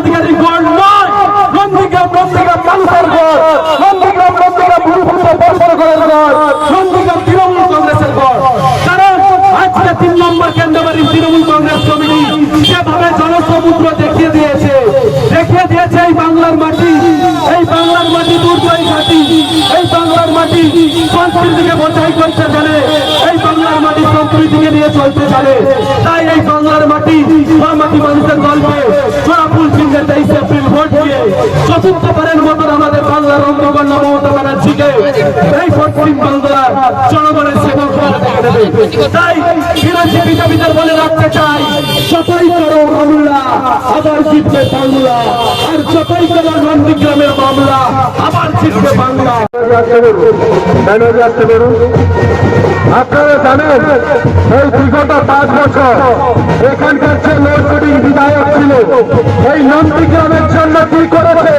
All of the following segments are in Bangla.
অধিকারী গড় নয়, নন্দীগ্রাম মানুষের গড়, নন্দীগ্রাম নন্দীগ্রাম তৃণমূল কংগ্রেসের গড়। কারণ আজকে 3 নম্বর কেন্দ্রবাড়ি তৃণমূল কংগ্রেস কমিটি যেভাবে জনসমুদ্র দেখিয়ে দিয়েছে এই বাংলার মাটি, এই বাংলার মাটি দুর্জয় ঘাটি, এই বাংলার মাটি সংস্কৃতিকে বজায় করতে জানে, এই বাংলার মাটি সংস্কৃতিকে নিয়ে চলতে জানে। তাই এই বাংলার মাটি মানুষের গল্পে সোনাপুর সিংহে 23 এপ্রিল ভোট দিয়ে চতুর্থবারের মতন আমাদের বাংলার অঙ্গগণ্য মমতা ব্যানার্জিকে এই পশ্চিম বাংলার জনগণের সেবক দেবে। তাই বিজেপিদের বলে রাখতে চাই, যতই করো মামলা আবার জিতবে বাংলা, আর যতই করো নন্দীগ্রামের মামলা আবার জিতবে বাংলা। আপনারা জানেন এই বিগত 5 বছর এখানকার যে লোডশেডিং বিধায়ক ছিল এই নন্দীগ্রামের জন্য কি করেছে,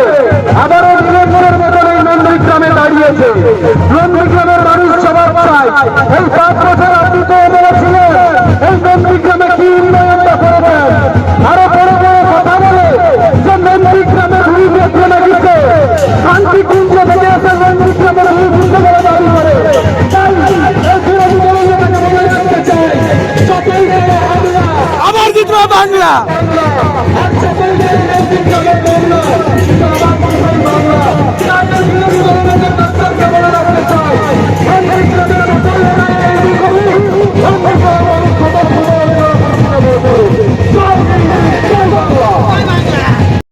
আবারও নিরঞ্জনের মতন এই নন্দীগ্রামে দাঁড়িয়েছে। নন্দীগ্রামের মানুষ সবার চাই, এই 5 বছর আপনি তো বলেছিলেন এই নন্দীগ্রামে কি উন্নয়নটা করেছেন। আরো বড় বড় কথা বলে যে নন্দীগ্রামের ভূমিপুত্র দিচ্ছে, শান্তিকুঞ্জ থেকে এসে নন্দীগ্রামের ভূমিপুত্র বলে দাবি করে। আবার জিতবে বাংলা।